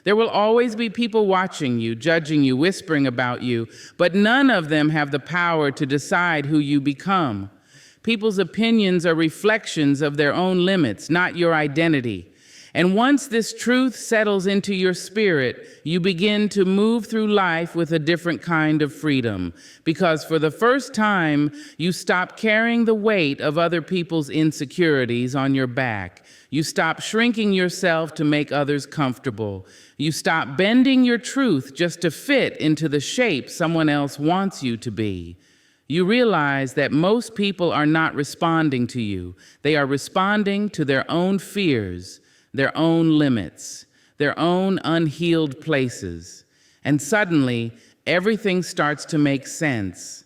There will always be people watching you, judging you, whispering about you, but none of them have the power to decide who you become. People's opinions are reflections of their own limits, not your identity. And once this truth settles into your spirit, you begin to move through life with a different kind of freedom. Because for the first time, you stop carrying the weight of other people's insecurities on your back. You stop shrinking yourself to make others comfortable. You stop bending your truth just to fit into the shape someone else wants you to be. You realize that most people are not responding to you. They are responding to their own fears, their own limits, their own unhealed places. And suddenly, everything starts to make sense.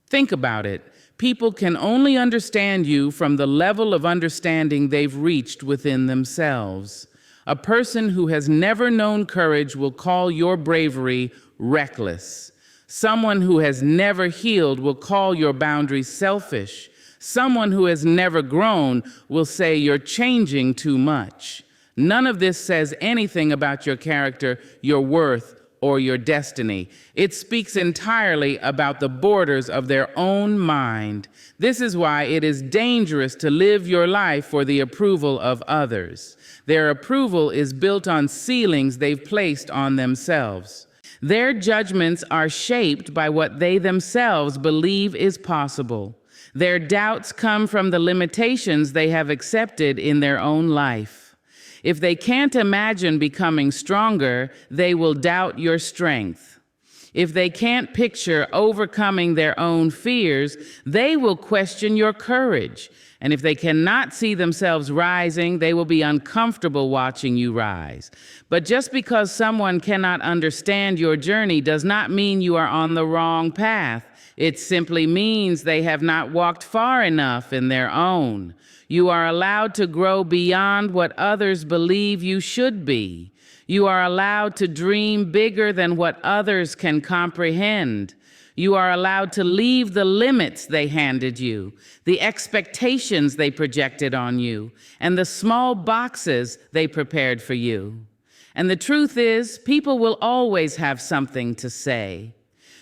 Think about it. People can only understand you from the level of understanding they've reached within themselves. A person who has never known courage will call your bravery reckless. Someone who has never healed will call your boundaries selfish. Someone who has never grown will say you're changing too much. None of this says anything about your character, your worth, or your destiny. It speaks entirely about the borders of their own mind. This is why it is dangerous to live your life for the approval of others. Their approval is built on ceilings they've placed on themselves. Their judgments are shaped by what they themselves believe is possible. Their doubts come from the limitations they have accepted in their own life. If they can't imagine becoming stronger, they will doubt your strength. If they can't picture overcoming their own fears, they will question your courage. And if they cannot see themselves rising, they will be uncomfortable watching you rise. But just because someone cannot understand your journey does not mean you are on the wrong path. It simply means they have not walked far enough in their own. You are allowed to grow beyond what others believe you should be. You are allowed to dream bigger than what others can comprehend. You are allowed to leave the limits they handed you, the expectations they projected on you, and the small boxes they prepared for you. And the truth is, people will always have something to say.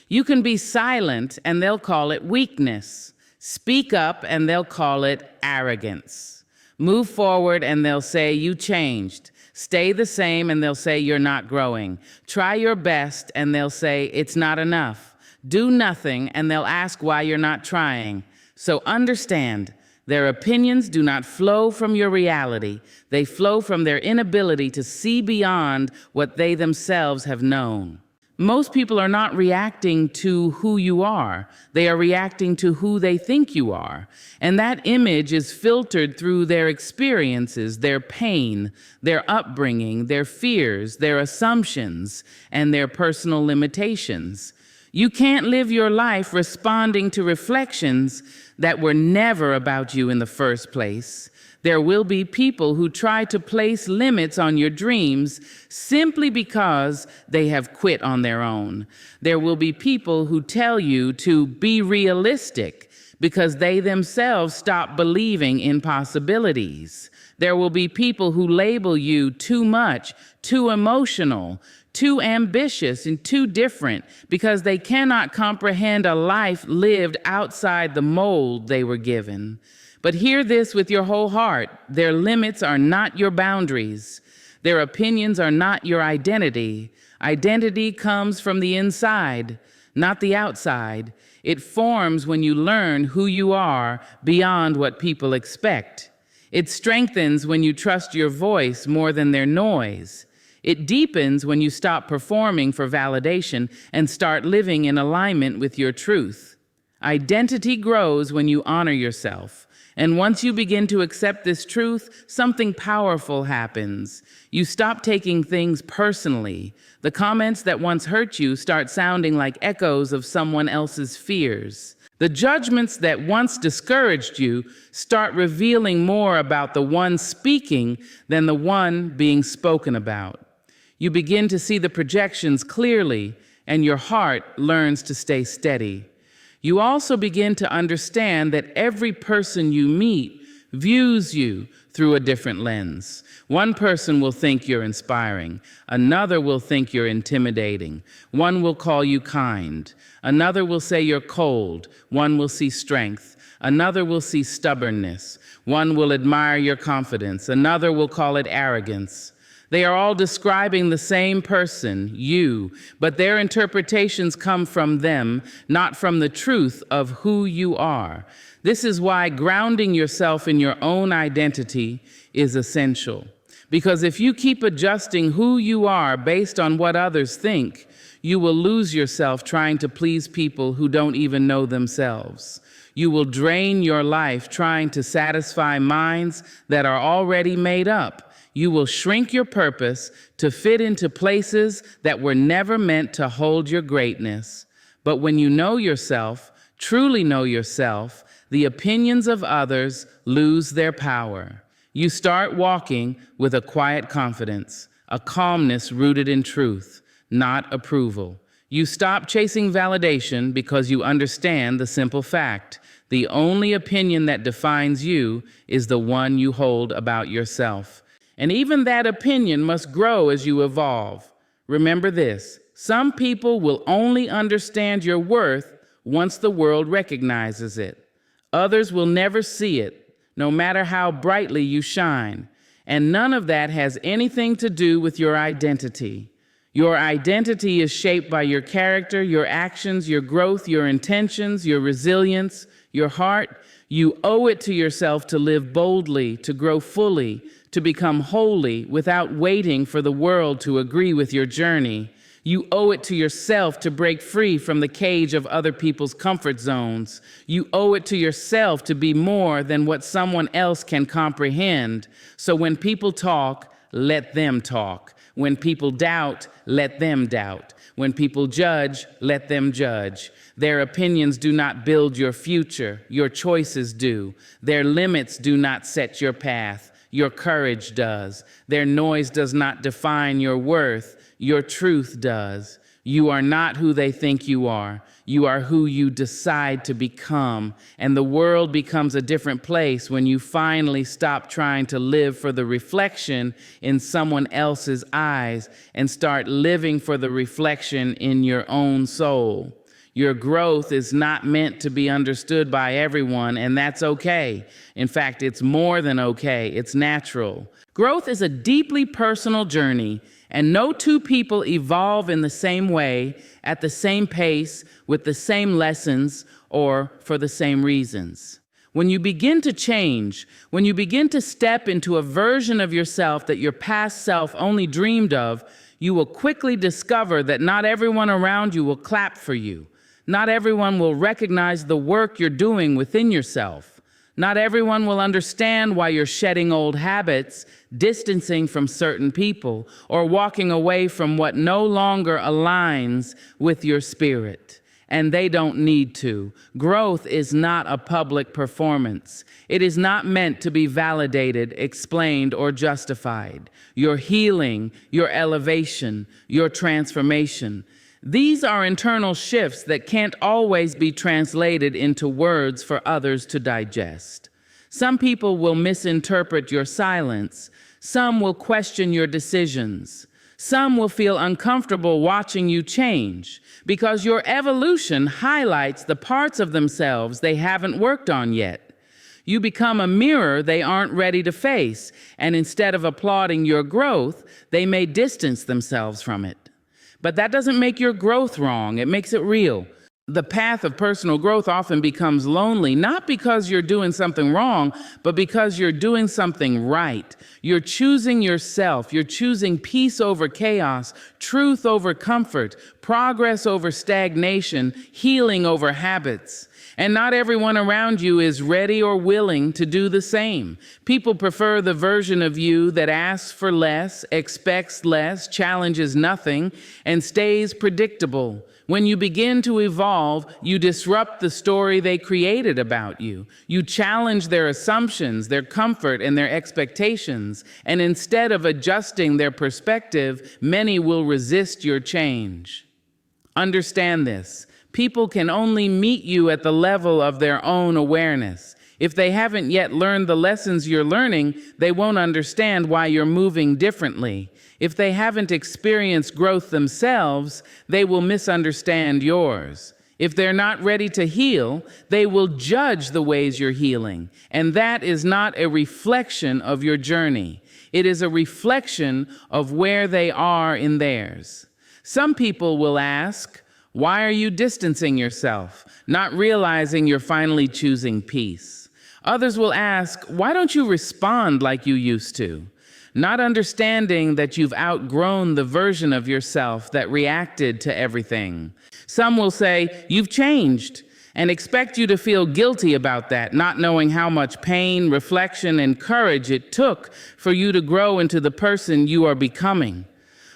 You can be silent and they'll call it weakness. Speak up and they'll call it arrogance. Move forward and they'll say you changed. Stay the same and they'll say you're not growing. Try your best and they'll say it's not enough. Do nothing and they'll ask why you're not trying. So understand, their opinions do not flow from your reality. They flow from their inability to see beyond what they themselves have known. Most people are not reacting to who you are. They are reacting to who they think you are. And that image is filtered through their experiences, their pain, their upbringing, their fears, their assumptions, and their personal limitations. You can't live your life responding to reflections that were never about you in the first place. There will be people who try to place limits on your dreams simply because they have quit on their own. There will be people who tell you to be realistic because they themselves stop believing in possibilities. There will be people who label you too much, too emotional, too ambitious, and too different because they cannot comprehend a life lived outside the mold they were given. But hear this with your whole heart. Their limits are not your boundaries. Their opinions are not your identity. Identity comes from the inside, not the outside. It forms when you learn who you are beyond what people expect. It strengthens when you trust your voice more than their noise. It deepens when you stop performing for validation and start living in alignment with your truth. Identity grows when you honor yourself. And once you begin to accept this truth, something powerful happens. You stop taking things personally. The comments that once hurt you start sounding like echoes of someone else's fears. The judgments that once discouraged you start revealing more about the one speaking than the one being spoken about. You begin to see the projections clearly, and your heart learns to stay steady. You also begin to understand that every person you meet views you through a different lens. One person will think you're inspiring. Another will think you're intimidating. One will call you kind. Another will say you're cold. One will see strength. Another will see stubbornness. One will admire your confidence. Another will call it arrogance. They are all describing the same person, you, but their interpretations come from them, not from the truth of who you are. This is why grounding yourself in your own identity is essential. Because if you keep adjusting who you are based on what others think, you will lose yourself trying to please people who don't even know themselves. You will drain your life trying to satisfy minds that are already made up. You will shrink your purpose to fit into places that were never meant to hold your greatness. But when you know yourself, truly know yourself, the opinions of others lose their power. You start walking with a quiet confidence, a calmness rooted in truth, not approval. You stop chasing validation because you understand the simple fact: the only opinion that defines you is the one you hold about yourself. And even that opinion must grow as you evolve. Remember this: some people will only understand your worth once the world recognizes it. Others will never see it, no matter how brightly you shine. And none of that has anything to do with your identity. Your identity is shaped by your character, your actions, your growth, your intentions, your resilience, your heart. You owe it to yourself to live boldly, to grow fully, to become holy without waiting for the world to agree with your journey. You owe it to yourself to break free from the cage of other people's comfort zones. You owe it to yourself to be more than what someone else can comprehend. So when people talk, let them talk. When people doubt, let them doubt. When people judge, let them judge. Their opinions do not build your future. Your choices do. Their limits do not set your path. Your courage does. Their noise does not define your worth. Your truth does. You are not who they think you are. You are who you decide to become. And the world becomes a different place when you finally stop trying to live for the reflection in someone else's eyes and start living for the reflection in your own soul. Your growth is not meant to be understood by everyone, and that's okay. In fact, it's more than okay. It's natural. Growth is a deeply personal journey, and no two people evolve in the same way, at the same pace, with the same lessons, or for the same reasons. When you begin to change, when you begin to step into a version of yourself that your past self only dreamed of, you will quickly discover that not everyone around you will clap for you. Not everyone will recognize the work you're doing within yourself. Not everyone will understand why you're shedding old habits, distancing from certain people, or walking away from what no longer aligns with your spirit. And they don't need to. Growth is not a public performance. It is not meant to be validated, explained, or justified. Your healing, your elevation, your transformation. These are internal shifts that can't always be translated into words for others to digest. Some people will misinterpret your silence. Some will question your decisions. Some will feel uncomfortable watching you change because your evolution highlights the parts of themselves they haven't worked on yet. You become a mirror they aren't ready to face, and instead of applauding your growth, they may distance themselves from it. But that doesn't make your growth wrong. It makes it real. The path of personal growth often becomes lonely, not because you're doing something wrong, but because you're doing something right. You're choosing yourself. You're choosing peace over chaos, truth over comfort, progress over stagnation, healing over habits. And not everyone around you is ready or willing to do the same. People prefer the version of you that asks for less, expects less, challenges nothing, and stays predictable. When you begin to evolve, you disrupt the story they created about you. You challenge their assumptions, their comfort, and their expectations. And instead of adjusting their perspective, many will resist your change. Understand this. People can only meet you at the level of their own awareness. If they haven't yet learned the lessons you're learning, they won't understand why you're moving differently. If they haven't experienced growth themselves, they will misunderstand yours. If they're not ready to heal, they will judge the ways you're healing. And that is not a reflection of your journey. It is a reflection of where they are in theirs. Some people will ask, why are you distancing yourself, not realizing you're finally choosing peace? Others will ask, why don't you respond like you used to? Not understanding that you've outgrown the version of yourself that reacted to everything. Some will say, you've changed, and expect you to feel guilty about that, not knowing how much pain, reflection, and courage it took for you to grow into the person you are becoming.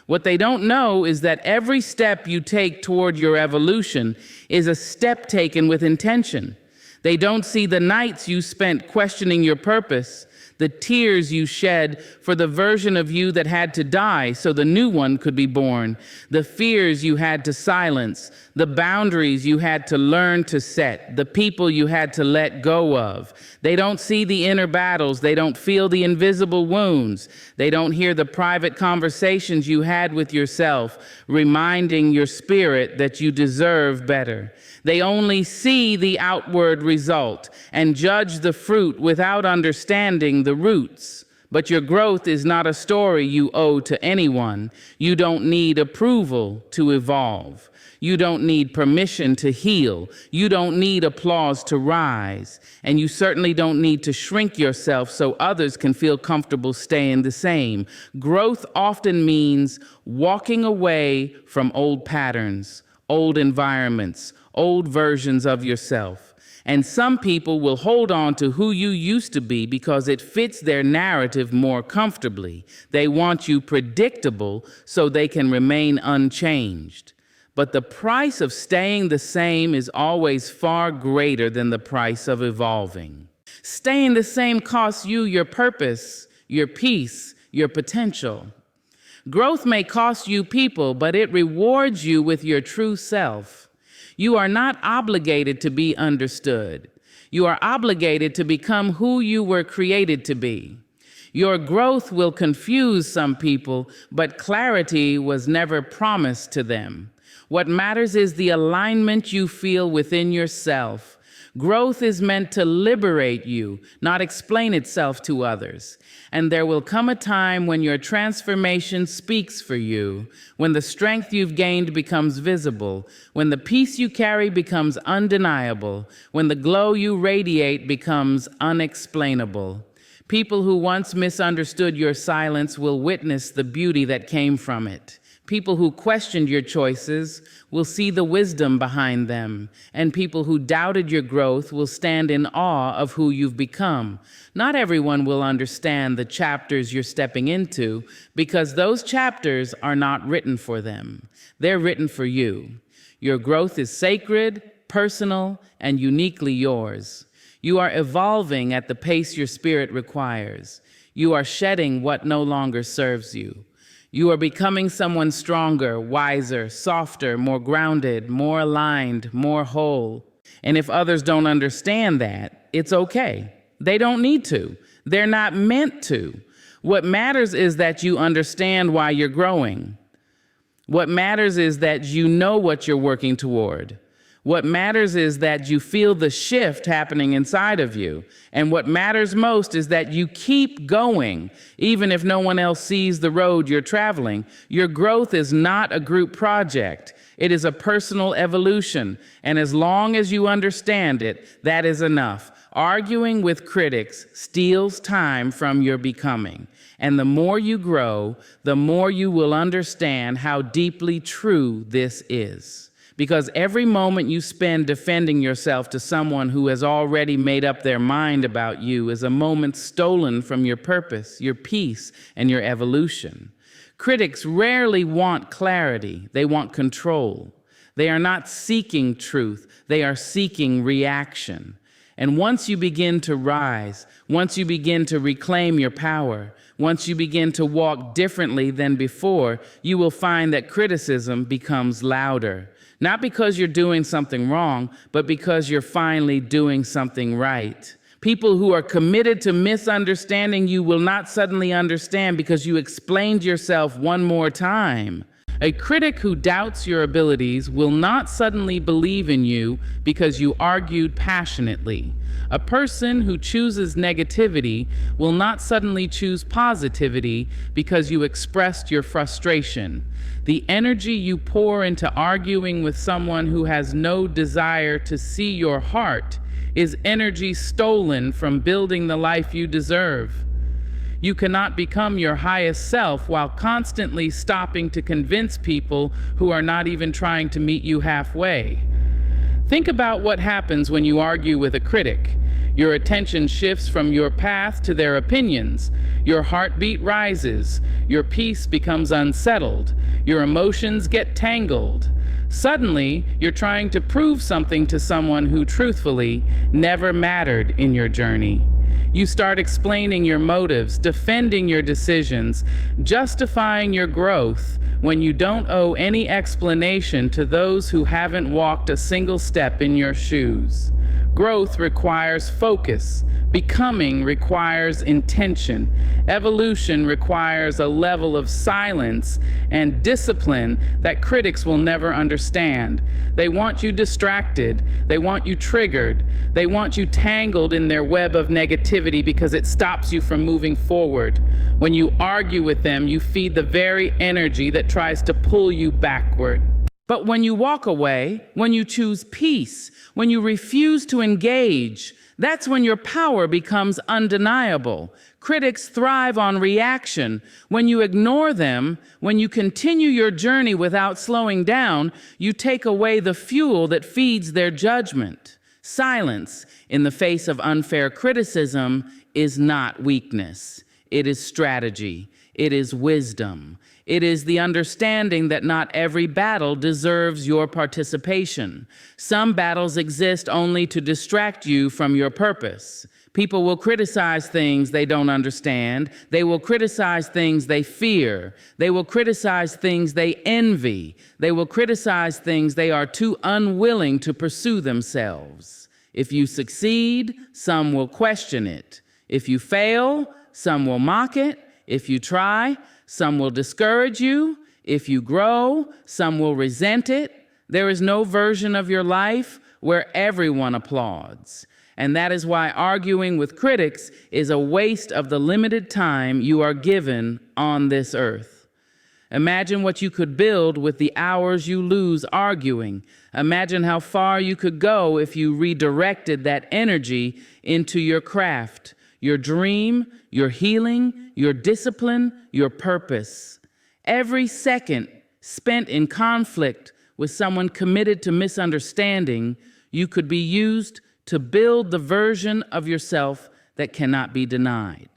What they don't know is that every step you take toward your evolution is a step taken with intention. They don't see the nights you spent questioning your purpose, the tears you shed for the version of you that had to die so the new one could be born, the fears you had to silence, the boundaries you had to learn to set, the people you had to let go of. They don't see the inner battles. They don't feel the invisible wounds. They don't hear the private conversations you had with yourself, reminding your spirit that you deserve better. They only see the outward result and judge the fruit without understanding the roots. But your growth is not a story you owe to anyone. You don't need approval to evolve. You don't need permission to heal. You don't need applause to rise. And you certainly don't need to shrink yourself so others can feel comfortable staying the same. Growth often means walking away from old patterns, old environments, old versions of yourself. And some people will hold on to who you used to be because it fits their narrative more comfortably. They want you predictable so they can remain unchanged. But the price of staying the same is always far greater than the price of evolving. Staying the same costs you your purpose, your peace, your potential. Growth may cost you people, but it rewards you with your true self. You are not obligated to be understood. You are obligated to become who you were created to be. Your growth will confuse some people, but clarity was never promised to them. What matters is the alignment you feel within yourself. Growth is meant to liberate you, not explain itself to others. And there will come a time when your transformation speaks for you, when the strength you've gained becomes visible, when the peace you carry becomes undeniable, when the glow you radiate becomes unexplainable. People who once misunderstood your silence will witness the beauty that came from it. People who questioned your choices will see the wisdom behind them, and people who doubted your growth will stand in awe of who you've become. Not everyone will understand the chapters you're stepping into because those chapters are not written for them. They're written for you. Your growth is sacred, personal, and uniquely yours. You are evolving at the pace your spirit requires. You are shedding what no longer serves you. You are becoming someone stronger, wiser, softer, more grounded, more aligned, more whole. And if others don't understand that, it's okay. They don't need to. They're not meant to. What matters is that you understand why you're growing. What matters is that you know what you're working toward. What matters is that you feel the shift happening inside of you. And what matters most is that you keep going, even if no one else sees the road you're traveling. Your growth is not a group project. It is a personal evolution. And as long as you understand it, that is enough. Arguing with critics steals time from your becoming. And the more you grow, the more you will understand how deeply true this is. Because every moment you spend defending yourself to someone who has already made up their mind about you is a moment stolen from your purpose, your peace, and your evolution. Critics rarely want clarity. They want control. They are not seeking truth. They are seeking reaction. And once you begin to rise, once you begin to reclaim your power, once you begin to walk differently than before, you will find that criticism becomes louder. Not because you're doing something wrong, but because you're finally doing something right. People who are committed to misunderstanding you will not suddenly understand because you explained yourself one more time. A critic who doubts your abilities will not suddenly believe in you because you argued passionately. A person who chooses negativity will not suddenly choose positivity because you expressed your frustration. The energy you pour into arguing with someone who has no desire to see your heart is energy stolen from building the life you deserve. You cannot become your highest self while constantly stopping to convince people who are not even trying to meet you halfway. Think about what happens when you argue with a critic. Your attention shifts from your path to their opinions. Your heartbeat rises. Your peace becomes unsettled. Your emotions get tangled. Suddenly, you're trying to prove something to someone who truthfully never mattered in your journey. You start explaining your motives, defending your decisions, justifying your growth when you don't owe any explanation to those who haven't walked a single step in your shoes. Growth requires focus. Becoming requires intention. Evolution requires a level of silence and discipline that critics will never understand. They want you distracted. They want you triggered. They want you tangled in their web of negativity because it stops you from moving forward. When you argue with them, you feed the very energy that tries to pull you backward. But when you walk away, when you choose peace, when you refuse to engage, that's when your power becomes undeniable. Critics thrive on reaction. When you ignore them, when you continue your journey without slowing down, you take away the fuel that feeds their judgment. Silence in the face of unfair criticism is not weakness. It is strategy. It is wisdom. It is the understanding that not every battle deserves your participation. Some battles exist only to distract you from your purpose. People will criticize things they don't understand. They will criticize things they fear. They will criticize things they envy. They will criticize things they are too unwilling to pursue themselves. If you succeed, some will question it. If you fail, some will mock it. If you try, some will discourage you. If you grow, some will resent it. There is no version of your life where everyone applauds. And that is why arguing with critics is a waste of the limited time you are given on this earth. Imagine what you could build with the hours you lose arguing. Imagine how far you could go if you redirected that energy into your craft, your dream, your healing, your discipline, your purpose. Every second spent in conflict with someone committed to misunderstanding, you could be used to build the version of yourself that cannot be denied.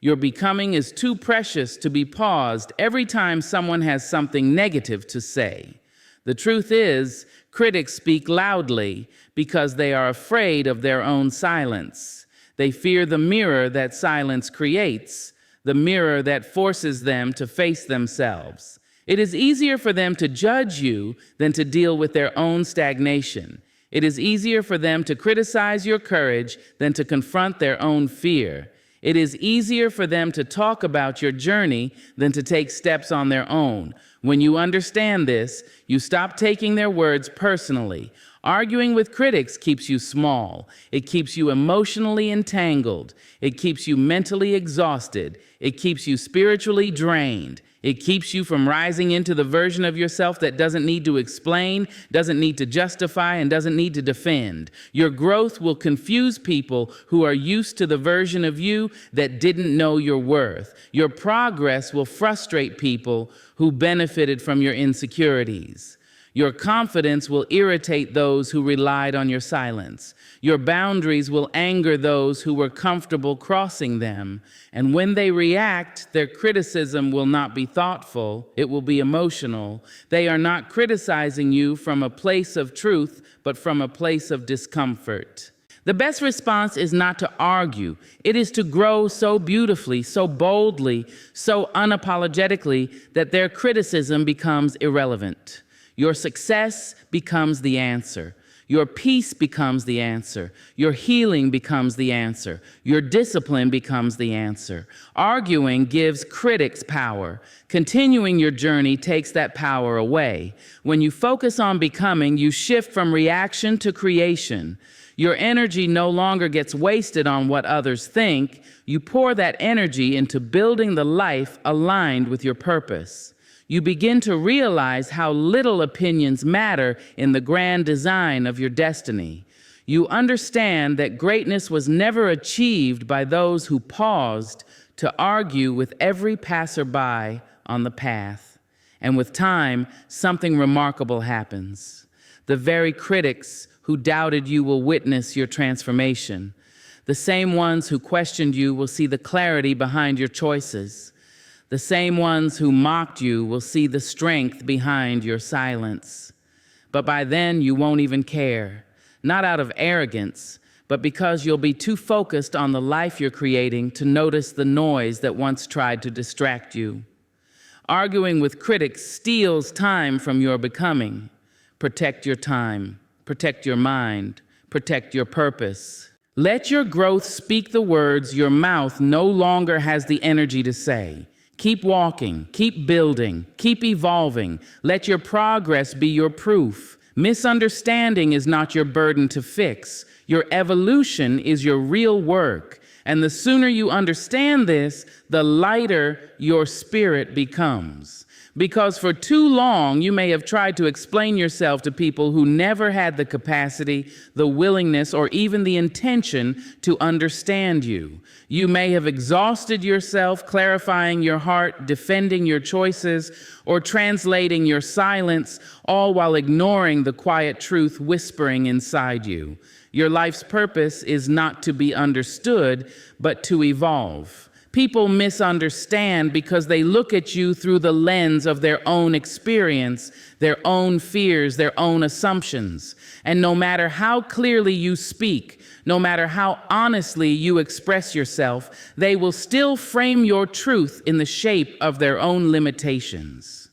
Your becoming is too precious to be paused every time someone has something negative to say. The truth is, critics speak loudly because they are afraid of their own silence. They fear the mirror that silence creates, the mirror that forces them to face themselves. It is easier for them to judge you than to deal with their own stagnation. It is easier for them to criticize your courage than to confront their own fear. It is easier for them to talk about your journey than to take steps on their own. When you understand this, you stop taking their words personally. Arguing with critics keeps you small. It keeps you emotionally entangled. It keeps you mentally exhausted. It keeps you spiritually drained. It keeps you from rising into the version of yourself that doesn't need to explain, doesn't need to justify, and doesn't need to defend. Your growth will confuse people who are used to the version of you that didn't know your worth. Your progress will frustrate people who benefited from your insecurities. Your confidence will irritate those who relied on your silence. Your boundaries will anger those who were comfortable crossing them. And when they react, their criticism will not be thoughtful, it will be emotional. They are not criticizing you from a place of truth, but from a place of discomfort. The best response is not to argue. It is to grow so beautifully, so boldly, so unapologetically that their criticism becomes irrelevant. Your success becomes the answer. Your peace becomes the answer. Your healing becomes the answer. Your discipline becomes the answer. Arguing gives critics power. Continuing your journey takes that power away. When you focus on becoming, you shift from reaction to creation. Your energy no longer gets wasted on what others think. You pour that energy into building the life aligned with your purpose. You begin to realize how little opinions matter in the grand design of your destiny. You understand that greatness was never achieved by those who paused to argue with every passerby on the path. And with time, something remarkable happens. The very critics who doubted you will witness your transformation. The same ones who questioned you will see the clarity behind your choices. The same ones who mocked you will see the strength behind your silence. But by then, you won't even care, not out of arrogance, but because you'll be too focused on the life you're creating to notice the noise that once tried to distract you. Arguing with critics steals time from your becoming. Protect your time, protect your mind, protect your purpose. Let your growth speak the words your mouth no longer has the energy to say. Keep walking, keep building, keep evolving. Let your progress be your proof. Misunderstanding is not your burden to fix. Your evolution is your real work. And the sooner you understand this, the lighter your spirit becomes. Because for too long, you may have tried to explain yourself to people who never had the capacity, the willingness, or even the intention to understand you. You may have exhausted yourself clarifying your heart, defending your choices, or translating your silence, all while ignoring the quiet truth whispering inside you. Your life's purpose is not to be understood, but to evolve. People misunderstand because they look at you through the lens of their own experience, their own fears, their own assumptions. And no matter how clearly you speak, no matter how honestly you express yourself, they will still frame your truth in the shape of their own limitations.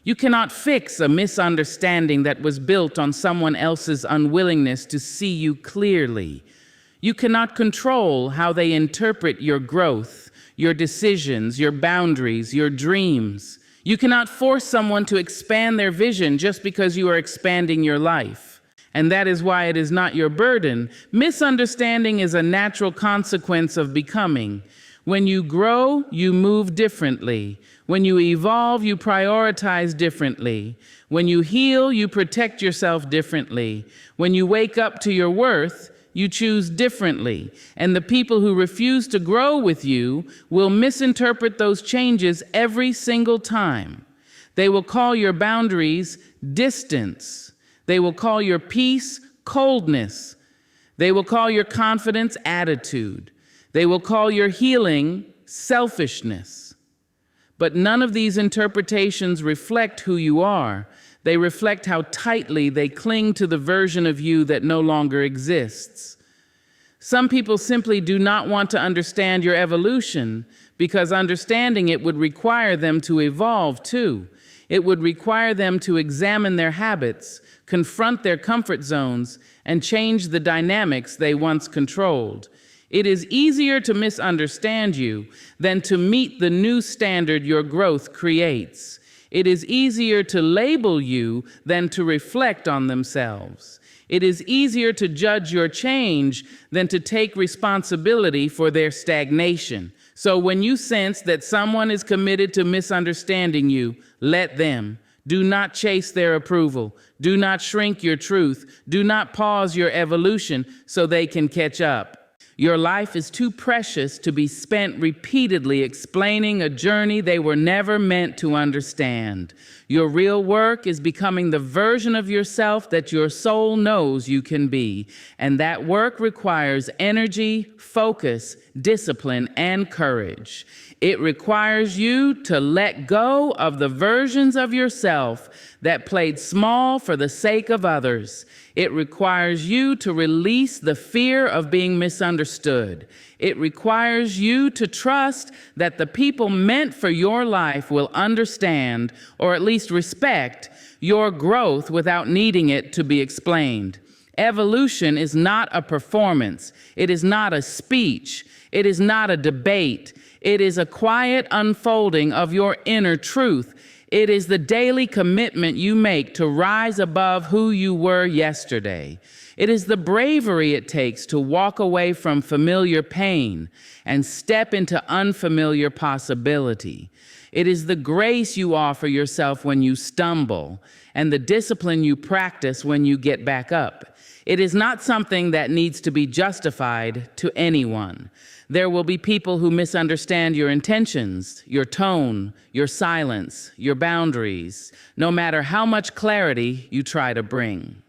You cannot fix a misunderstanding that was built on someone else's unwillingness to see you clearly. You cannot control how they interpret your growth, your decisions, your boundaries, your dreams. You cannot force someone to expand their vision just because you are expanding your life. And that is why it is not your burden. Misunderstanding is a natural consequence of becoming. When you grow, you move differently. When you evolve, you prioritize differently. When you heal, you protect yourself differently. When you wake up to your worth, you choose differently, and the people who refuse to grow with you will misinterpret those changes every single time. They will call your boundaries distance. They will call your peace coldness. They will call your confidence attitude. They will call your healing selfishness. But none of these interpretations reflect who you are. They reflect how tightly they cling to the version of you that no longer exists. Some people simply do not want to understand your evolution because understanding it would require them to evolve too. It would require them to examine their habits, confront their comfort zones, and change the dynamics they once controlled. It is easier to misunderstand you than to meet the new standard your growth creates. It is easier to label you than to reflect on themselves. It is easier to judge your change than to take responsibility for their stagnation. So when you sense that someone is committed to misunderstanding you, let them. Do not chase their approval. Do not shrink your truth. Do not pause your evolution so they can catch up. Your life is too precious to be spent repeatedly explaining a journey they were never meant to understand. Your real work is becoming the version of yourself that your soul knows you can be. And that work requires energy, focus, discipline, and courage. It requires you to let go of the versions of yourself that played small for the sake of others. It requires you to release the fear of being misunderstood. It requires you to trust that the people meant for your life will understand, or at least respect, your growth without needing it to be explained. Evolution is not a performance. It is not a speech. It is not a debate. It is a quiet unfolding of your inner truth. It is the daily commitment you make to rise above who you were yesterday. It is the bravery it takes to walk away from familiar pain and step into unfamiliar possibility. It is the grace you offer yourself when you stumble and the discipline you practice when you get back up. It is not something that needs to be justified to anyone. There will be people who misunderstand your intentions, your tone, your silence, your boundaries, no matter how much clarity you try to bring.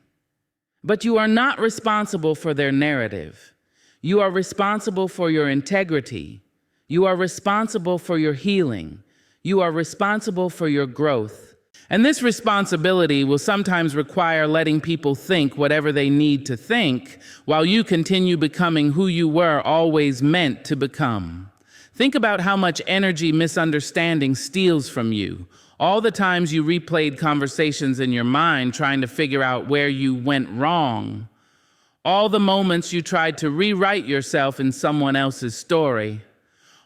But you are not responsible for their narrative. You are responsible for your integrity. You are responsible for your healing. You are responsible for your growth. And this responsibility will sometimes require letting people think whatever they need to think while you continue becoming who you were always meant to become. Think about how much energy misunderstanding steals from you. All the times you replayed conversations in your mind trying to figure out where you went wrong. All the moments you tried to rewrite yourself in someone else's story.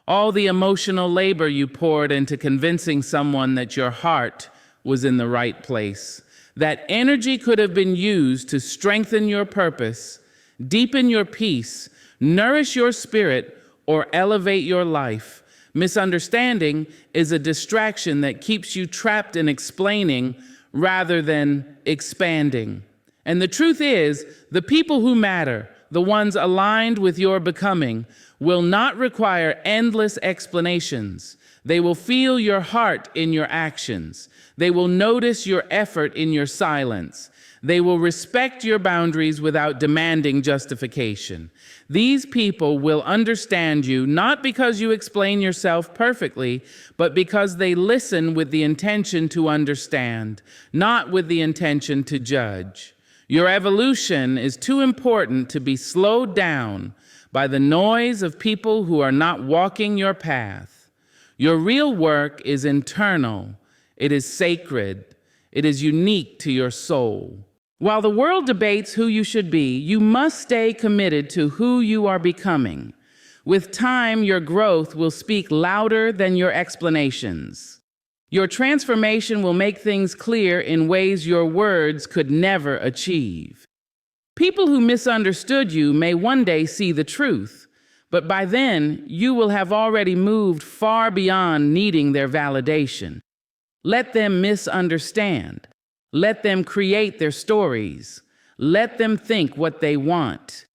All the emotional labor you poured into convincing someone that your heart was in the right place. That energy could have been used to strengthen your purpose, deepen your peace, nourish your spirit, or elevate your life. Misunderstanding is a distraction that keeps you trapped in explaining rather than expanding. And the truth is, the people who matter, the ones aligned with your becoming, will not require endless explanations. They will feel your heart in your actions. They will notice your effort in your silence. They will respect your boundaries without demanding justification. These people will understand you not because you explain yourself perfectly, but because they listen with the intention to understand, not with the intention to judge. Your evolution is too important to be slowed down by the noise of people who are not walking your path. Your real work is internal. It is sacred. It is unique to your soul. While the world debates who you should be, you must stay committed to who you are becoming. With time, your growth will speak louder than your explanations. Your transformation will make things clear in ways your words could never achieve. People who misunderstood you may one day see the truth, but by then, you will have already moved far beyond needing their validation. Let them misunderstand. Let them create their stories. Let them think what they want.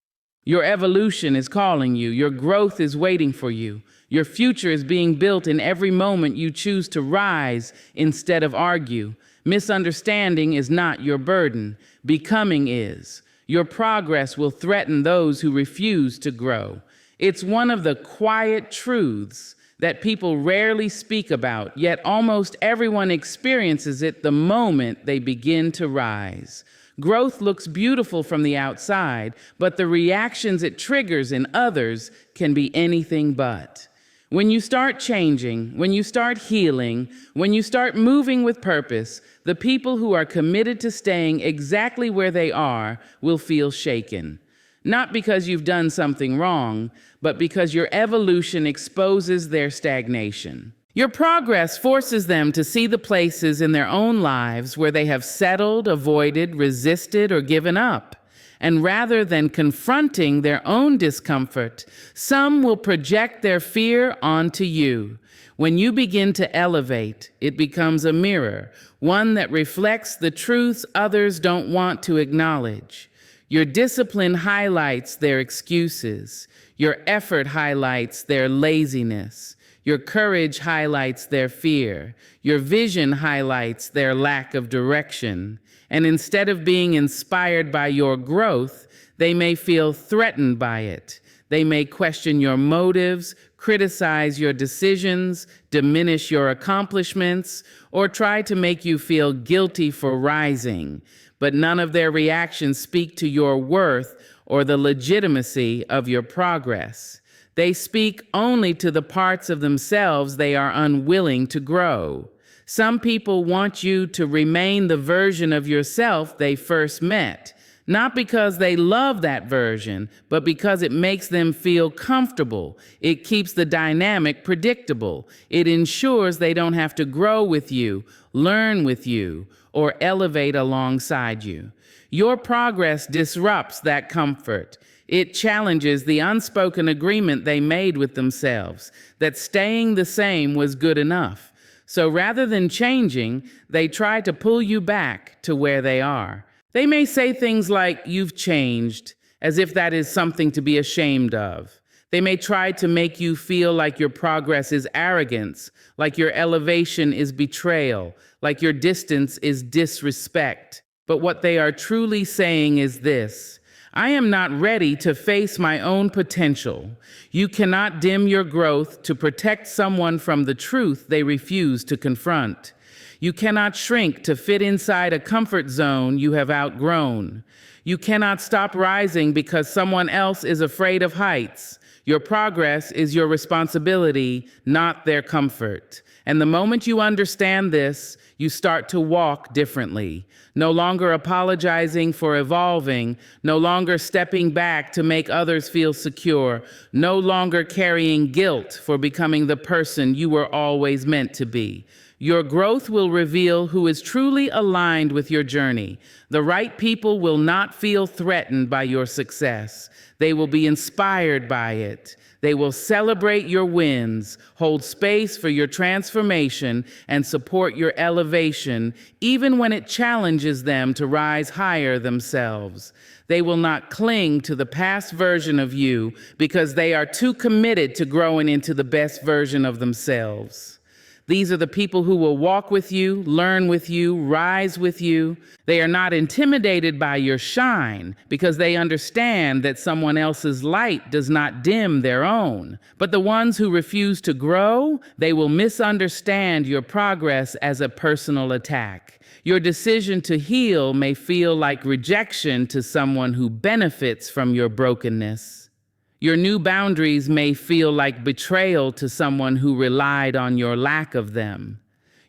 Your evolution is calling you. Your growth is waiting for you. Your future is being built in every moment you choose to rise instead of argue. Misunderstanding is not your burden. Becoming is. Your progress will threaten those who refuse to grow. It's one of the quiet truths that people rarely speak about, yet almost everyone experiences it the moment they begin to rise. Growth looks beautiful from the outside, but the reactions it triggers in others can be anything but. When you start changing, when you start healing, when you start moving with purpose, the people who are committed to staying exactly where they are will feel shaken. Not because you've done something wrong, but because your evolution exposes their stagnation. Your progress forces them to see the places in their own lives where they have settled, avoided, resisted, or given up. And rather than confronting their own discomfort, some will project their fear onto you. When you begin to elevate, it becomes a mirror, one that reflects the truths others don't want to acknowledge. Your discipline highlights their excuses. Your effort highlights their laziness. Your courage highlights their fear. Your vision highlights their lack of direction. And instead of being inspired by your growth, they may feel threatened by it. They may question your motives, criticize your decisions, diminish your accomplishments, or try to make you feel guilty for rising. But none of their reactions speak to your worth or the legitimacy of your progress. They speak only to the parts of themselves they are unwilling to grow. Some people want you to remain the version of yourself they first met, Not because they love that version, but because it makes them feel comfortable. It keeps the dynamic predictable. It ensures they don't have to grow with you, learn with you, or elevate alongside you. Your progress disrupts that comfort. It challenges the unspoken agreement they made with themselves that staying the same was good enough. So rather than changing, they try to pull you back to where they are. They may say things like, "You've changed," as if that is something to be ashamed of. They may try to make you feel like your progress is arrogance, like your elevation is betrayal, like your distance is disrespect. But what they are truly saying is this: I am not ready to face my own potential. You cannot dim your growth to protect someone from the truth they refuse to confront. You cannot shrink to fit inside a comfort zone you have outgrown. You cannot stop rising because someone else is afraid of heights. Your progress is your responsibility, not their comfort. And the moment you understand this, you start to walk differently, no longer apologizing for evolving, no longer stepping back to make others feel secure, no longer carrying guilt for becoming the person you were always meant to be. Your growth will reveal who is truly aligned with your journey. The right people will not feel threatened by your success. They will be inspired by it. They will celebrate your wins, hold space for your transformation, and support your elevation, even when it challenges them to rise higher themselves. They will not cling to the past version of you because they are too committed to growing into the best version of themselves. These are the people who will walk with you, learn with you, rise with you. They are not intimidated by your shine because they understand that someone else's light does not dim their own. But the ones who refuse to grow, they will misunderstand your progress as a personal attack. Your decision to heal may feel like rejection to someone who benefits from your brokenness. Your new boundaries may feel like betrayal to someone who relied on your lack of them.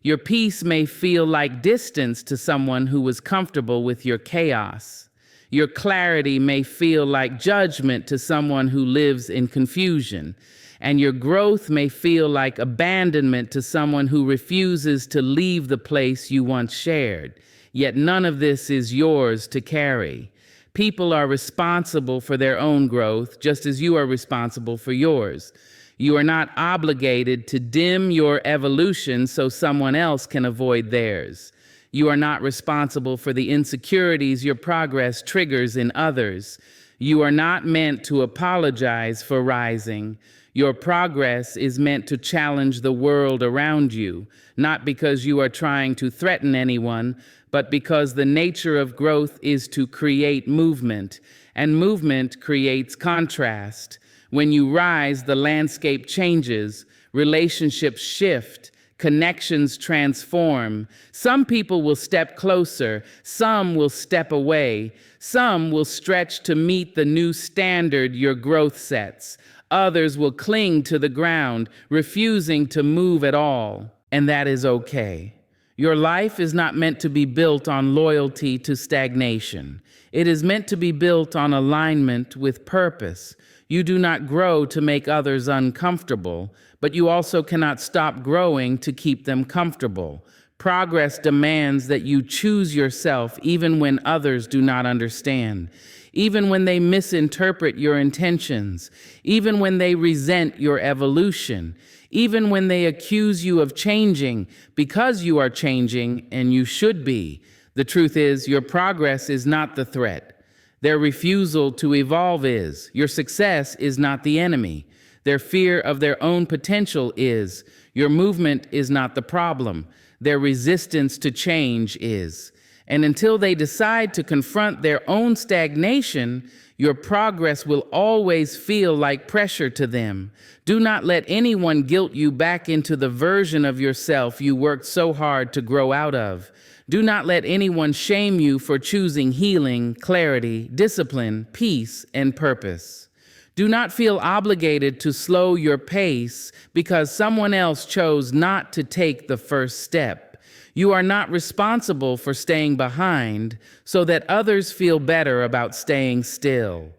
Your peace may feel like distance to someone who was comfortable with your chaos. Your clarity may feel like judgment to someone who lives in confusion. And your growth may feel like abandonment to someone who refuses to leave the place you once shared. Yet none of this is yours to carry. People are responsible for their own growth, just as you are responsible for yours. You are not obligated to dim your evolution so someone else can avoid theirs. You are not responsible for the insecurities your progress triggers in others. You are not meant to apologize for rising. Your progress is meant to challenge the world around you, not because you are trying to threaten anyone, but because the nature of growth is to create movement, and movement creates contrast. When you rise, the landscape changes, relationships shift, connections transform. Some people will step closer, some will step away, some will stretch to meet the new standard your growth sets. Others will cling to the ground, refusing to move at all, and that is okay. Your life is not meant to be built on loyalty to stagnation. It is meant to be built on alignment with purpose. You do not grow to make others uncomfortable, but you also cannot stop growing to keep them comfortable. Progress demands that you choose yourself even when others do not understand, even when they misinterpret your intentions, even when they resent your evolution, even when they accuse you of changing because you are changing and you should be. The truth is, your progress is not the threat. Their refusal to evolve is. Your success is not the enemy. Their fear of their own potential is. Your movement is not the problem. Their resistance to change is. And until they decide to confront their own stagnation, your progress will always feel like pressure to them. Do not let anyone guilt you back into the version of yourself you worked so hard to grow out of. Do not let anyone shame you for choosing healing, clarity, discipline, peace, and purpose. Do not feel obligated to slow your pace because someone else chose not to take the first step. You are not responsible for staying behind so that others feel better about staying still.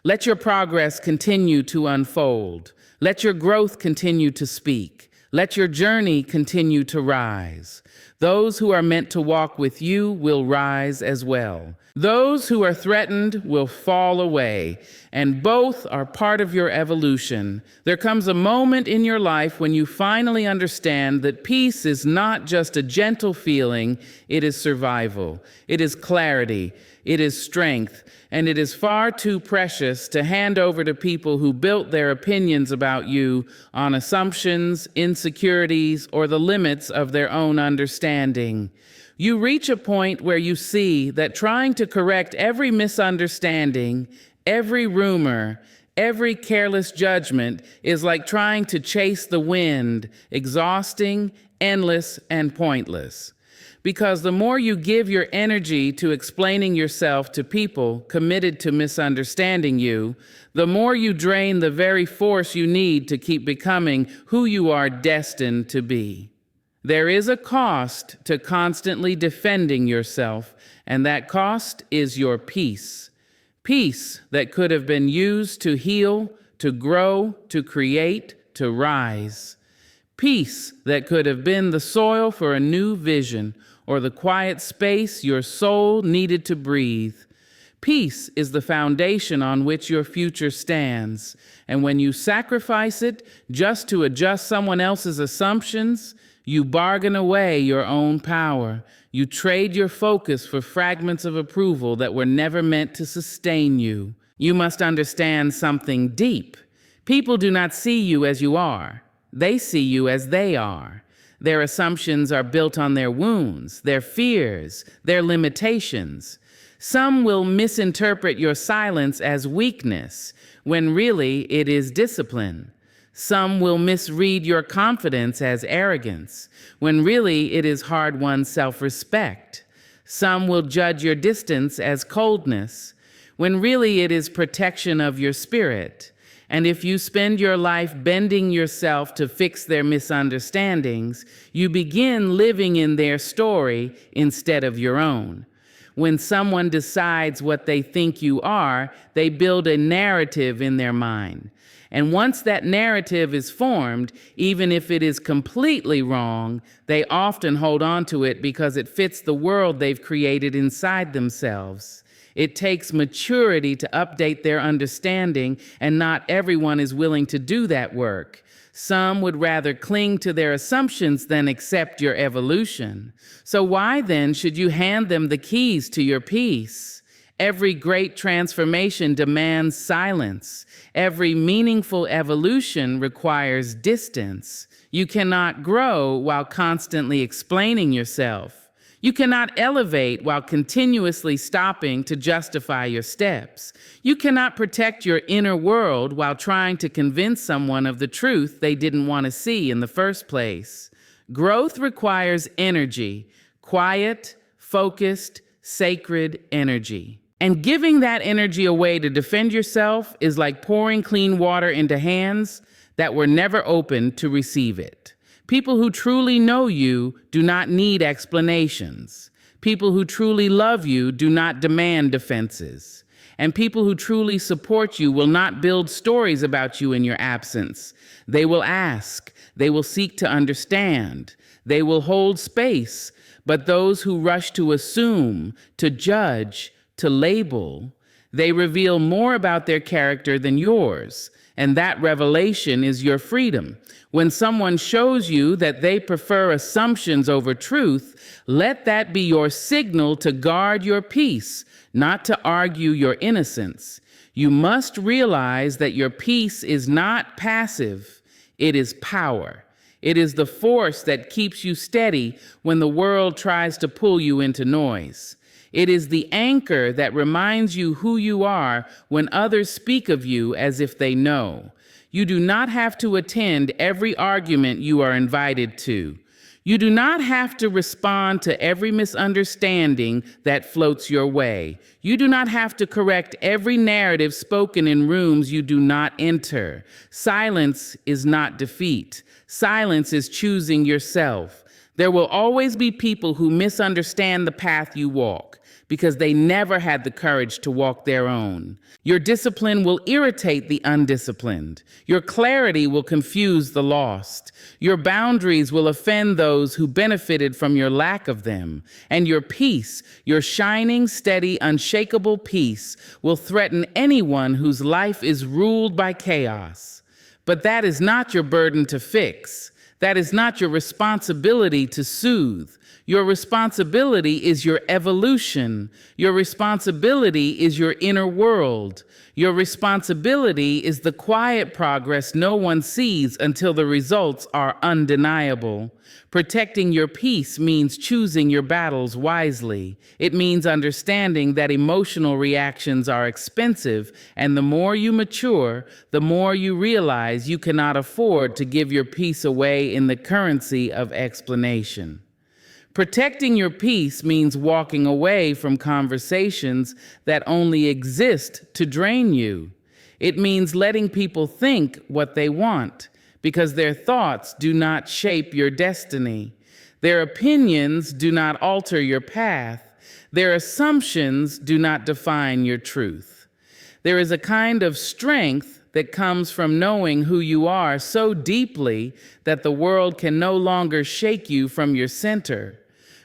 Let your progress continue to unfold. Let your growth continue to speak. Let your journey continue to rise. Those who are meant to walk with you will rise as well. Those who are threatened will fall away, and both are part of your evolution. There comes a moment in your life when you finally understand that peace is not just a gentle feeling, it is survival, it is clarity, it is strength, and it is far too precious to hand over to people who built their opinions about you on assumptions, insecurities, or the limits of their own understanding. You reach a point where you see that trying to correct every misunderstanding, every rumor, every careless judgment is like trying to chase the wind, exhausting, endless, and pointless. Because the more you give your energy to explaining yourself to people committed to misunderstanding you, the more you drain the very force you need to keep becoming who you are destined to be. There is a cost to constantly defending yourself, and that cost is your peace. Peace that could have been used to heal, to grow, to create, to rise. Peace that could have been the soil for a new vision, or the quiet space your soul needed to breathe. Peace is the foundation on which your future stands, and when you sacrifice it just to adjust someone else's assumptions, you bargain away your own power. You trade your focus for fragments of approval that were never meant to sustain you. You must understand something deep. People do not see you as you are. They see you as they are. Their assumptions are built on their wounds, their fears, their limitations. Some will misinterpret your silence as weakness, when really it is discipline. Some will misread your confidence as arrogance, when really it is hard-won self-respect. Some will judge your distance as coldness, when really it is protection of your spirit. And if you spend your life bending yourself to fix their misunderstandings, you begin living in their story instead of your own. When someone decides what they think you are, they build a narrative in their mind. And once that narrative is formed, even if it is completely wrong, they often hold on to it because it fits the world they've created inside themselves. It takes maturity to update their understanding, and not everyone is willing to do that work. Some would rather cling to their assumptions than accept your evolution. So why then should you hand them the keys to your peace? Every great transformation demands silence. Every meaningful evolution requires distance. You cannot grow while constantly explaining yourself. You cannot elevate while continuously stopping to justify your steps. You cannot protect your inner world while trying to convince someone of the truth they didn't want to see in the first place. Growth requires energy, quiet, focused, sacred energy. And giving that energy away to defend yourself is like pouring clean water into hands that were never opened to receive it. People who truly know you do not need explanations. People who truly love you do not demand defenses. And people who truly support you will not build stories about you in your absence. They will ask. They will seek to understand. They will hold space. But those who rush to assume, to judge, to label, they reveal more about their character than yours, and that revelation is your freedom. When someone shows you that they prefer assumptions over truth, let that be your signal to guard your peace, not to argue your innocence. You must realize that your peace is not passive, it is power. It is the force that keeps you steady when the world tries to pull you into noise. It is the anchor that reminds you who you are when others speak of you as if they know. You do not have to attend every argument you are invited to. You do not have to respond to every misunderstanding that floats your way. You do not have to correct every narrative spoken in rooms you do not enter. Silence is not defeat. Silence is choosing yourself. There will always be people who misunderstand the path you walk because they never had the courage to walk their own. Your discipline will irritate the undisciplined. Your clarity will confuse the lost. Your boundaries will offend those who benefited from your lack of them. And your peace, your shining, steady, unshakable peace, will threaten anyone whose life is ruled by chaos. But that is not your burden to fix. That is not your responsibility to soothe. Your responsibility is your evolution. Your responsibility is your inner world. Your responsibility is the quiet progress no one sees until the results are undeniable. Protecting your peace means choosing your battles wisely. It means understanding that emotional reactions are expensive, and the more you mature, the more you realize you cannot afford to give your peace away in the currency of explanation. Protecting your peace means walking away from conversations that only exist to drain you. It means letting people think what they want, because their thoughts do not shape your destiny. Their opinions do not alter your path. Their assumptions do not define your truth. There is a kind of strength that comes from knowing who you are so deeply that the world can no longer shake you from your center.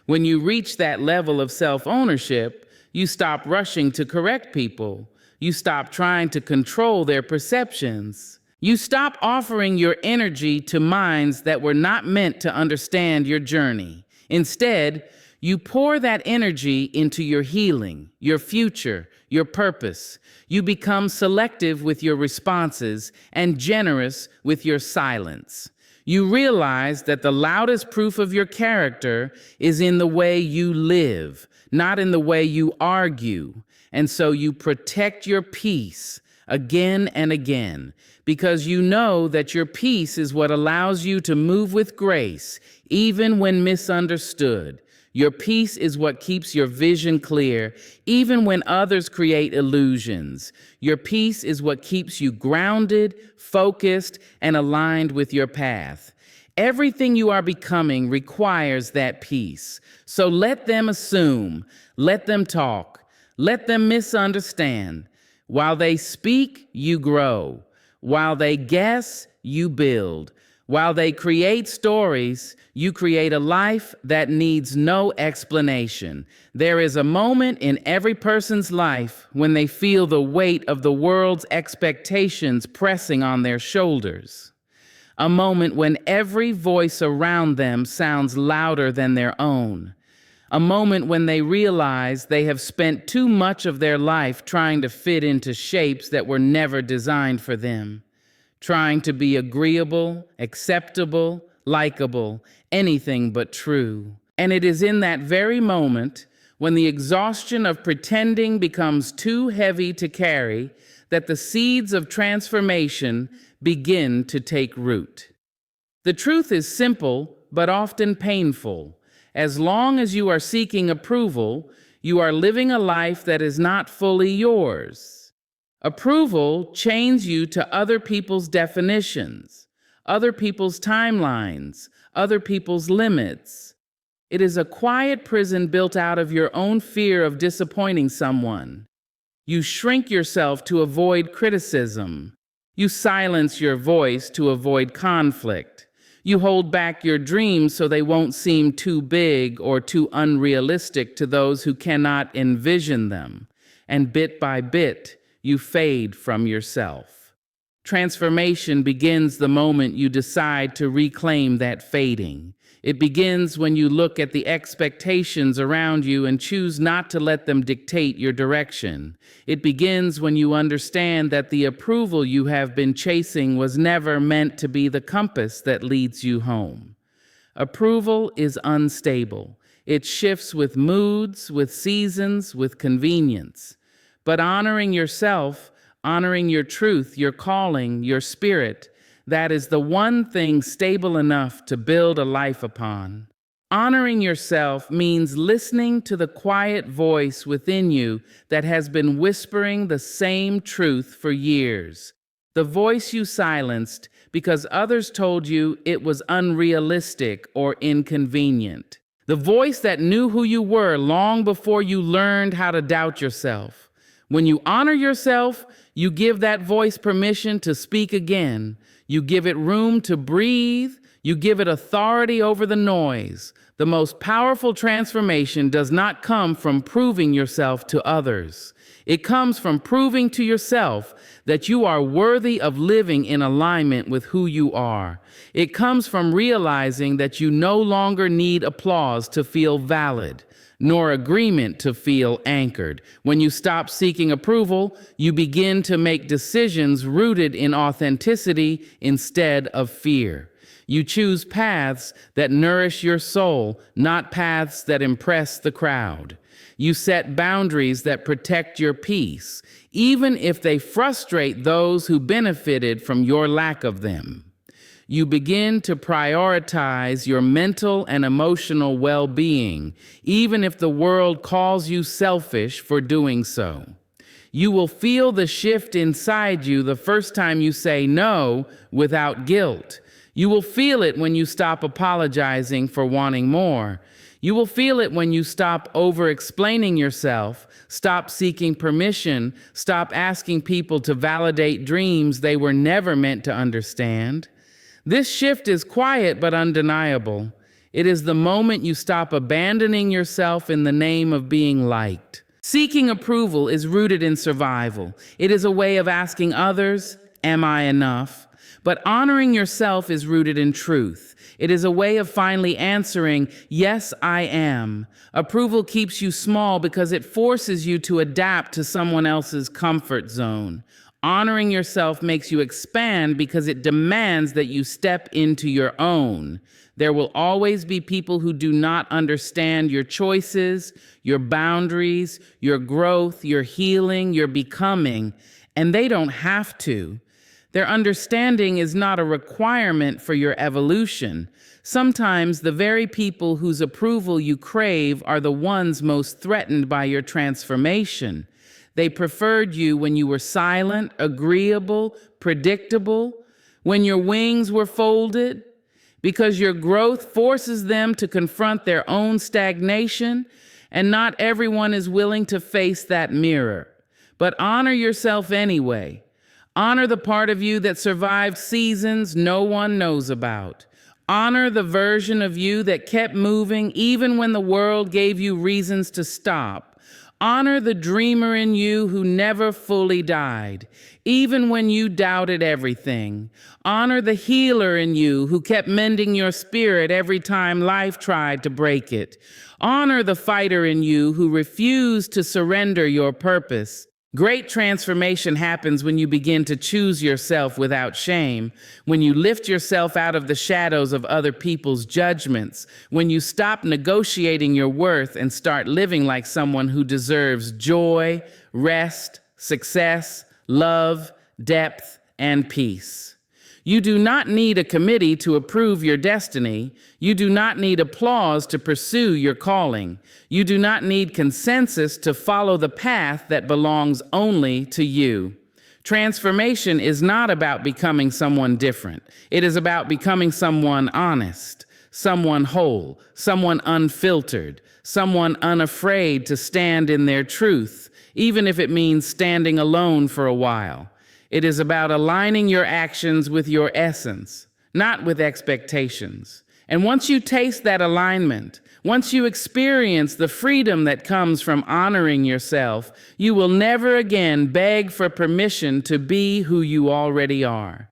When you reach that level of self-ownership, you stop rushing to correct people. You stop trying to control their perceptions. You stop offering your energy to minds that were not meant to understand your journey. Instead, you pour that energy into your healing, your future, your purpose. You become selective with your responses and generous with your silence. You realize that the loudest proof of your character is in the way you live, not in the way you argue. And so you protect your peace again and again, because you know that your peace is what allows you to move with grace, even when misunderstood. Your peace is what keeps your vision clear, even when others create illusions. Your peace is what keeps you grounded, focused, and aligned with your path. Everything you are becoming requires that peace. So let them assume, let them talk, let them misunderstand. While they speak, you grow. While they guess, you build. While they create stories, you create a life that needs no explanation. There is a moment in every person's life when they feel the weight of the world's expectations pressing on their shoulders. A moment when every voice around them sounds louder than their own. A moment when they realize they have spent too much of their life trying to fit into shapes that were never designed for them. Trying to be agreeable, acceptable, likable, anything but true. And it is in that very moment, when the exhaustion of pretending becomes too heavy to carry, that the seeds of transformation begin to take root. The truth is simple, but often painful. As long as you are seeking approval, you are living a life that is not fully yours. Approval chains you to other people's definitions, other people's timelines, other people's limits. It is a quiet prison built out of your own fear of disappointing someone. You shrink yourself to avoid criticism. You silence your voice to avoid conflict. You hold back your dreams so they won't seem too big or too unrealistic to those who cannot envision them. And bit by bit, you fade from yourself. Transformation begins the moment you decide to reclaim that fading. It begins when you look at the expectations around you and choose not to let them dictate your direction. It begins when you understand that the approval you have been chasing was never meant to be the compass that leads you home. Approval is unstable. It shifts with moods, with seasons, with convenience. But honoring yourself, honoring your truth, your calling, your spirit, that is the one thing stable enough to build a life upon. Honoring yourself means listening to the quiet voice within you that has been whispering the same truth for years. The voice you silenced because others told you it was unrealistic or inconvenient. The voice that knew who you were long before you learned how to doubt yourself. When you honor yourself, you give that voice permission to speak again. You give it room to breathe. You give it authority over the noise. The most powerful transformation does not come from proving yourself to others. It comes from proving to yourself that you are worthy of living in alignment with who you are. It comes from realizing that you no longer need applause to feel valid, nor agreement to feel anchored. When you stop seeking approval, you begin to make decisions rooted in authenticity instead of fear. You choose paths that nourish your soul, not paths that impress the crowd. You set boundaries that protect your peace, even if they frustrate those who benefited from your lack of them. You begin to prioritize your mental and emotional well-being, even if the world calls you selfish for doing so. You will feel the shift inside you the first time you say no without guilt. You will feel it when you stop apologizing for wanting more. You will feel it when you stop over-explaining yourself, stop seeking permission, stop asking people to validate dreams they were never meant to understand. This shift is quiet but undeniable. It is the moment you stop abandoning yourself in the name of being liked. Seeking approval is rooted in survival. It is a way of asking others, "Am I enough?" But honoring yourself is rooted in truth. It is a way of finally answering, "Yes, I am." Approval keeps you small because it forces you to adapt to someone else's comfort zone. Honoring yourself makes you expand because it demands that you step into your own. There will always be people who do not understand your choices, your boundaries, your growth, your healing, your becoming, and they don't have to. Their understanding is not a requirement for your evolution. Sometimes the very people whose approval you crave are the ones most threatened by your transformation. They preferred you when you were silent, agreeable, predictable, when your wings were folded, because your growth forces them to confront their own stagnation, and not everyone is willing to face that mirror. But honor yourself anyway. Honor the part of you that survived seasons no one knows about. Honor the version of you that kept moving even when the world gave you reasons to stop. Honor the dreamer in you who never fully died, even when you doubted everything. Honor the healer in you who kept mending your spirit every time life tried to break it. Honor the fighter in you who refused to surrender your purpose. Great transformation happens when you begin to choose yourself without shame, when you lift yourself out of the shadows of other people's judgments, when you stop negotiating your worth and start living like someone who deserves joy, rest, success, love, depth, and peace. You do not need a committee to approve your destiny. You do not need applause to pursue your calling. You do not need consensus to follow the path that belongs only to you. Transformation is not about becoming someone different. It is about becoming someone honest, someone whole, someone unfiltered, someone unafraid to stand in their truth, even if it means standing alone for a while. It is about aligning your actions with your essence, not with expectations. And once you taste that alignment, once you experience the freedom that comes from honoring yourself, you will never again beg for permission to be who you already are.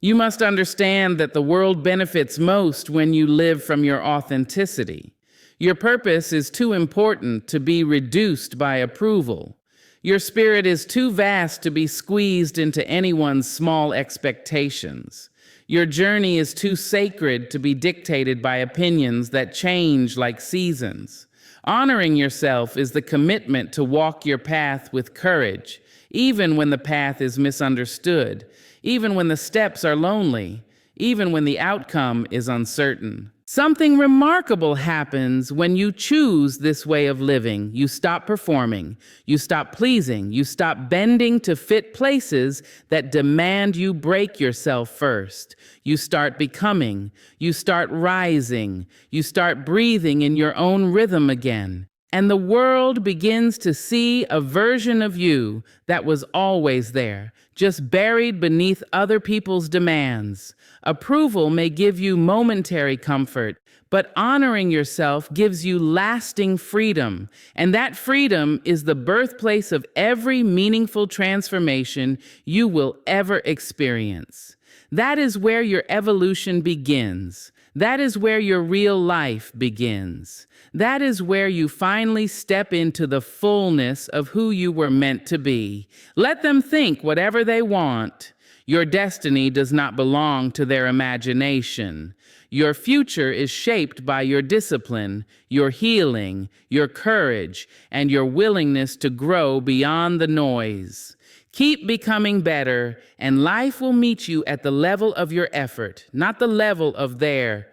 You must understand that the world benefits most when you live from your authenticity. Your purpose is too important to be reduced by approval. Your spirit is too vast to be squeezed into anyone's small expectations. Your journey is too sacred to be dictated by opinions that change like seasons. Honoring yourself is the commitment to walk your path with courage, even when the path is misunderstood, even when the steps are lonely, even when the outcome is uncertain. Something remarkable happens when you choose this way of living. You stop performing, you stop pleasing, you stop bending to fit places that demand you break yourself first. You start becoming, you start rising, you start breathing in your own rhythm again. And the world begins to see a version of you that was always there, just buried beneath other people's demands. Approval may give you momentary comfort, but honoring yourself gives you lasting freedom. And that freedom is the birthplace of every meaningful transformation you will ever experience. That is where your evolution begins. That is where your real life begins. That is where you finally step into the fullness of who you were meant to be. Let them think whatever they want. Your destiny does not belong to their imagination. Your future is shaped by your discipline, your healing, your courage, and your willingness to grow beyond the noise. Keep becoming better, and life will meet you at the level of your effort, not the level of their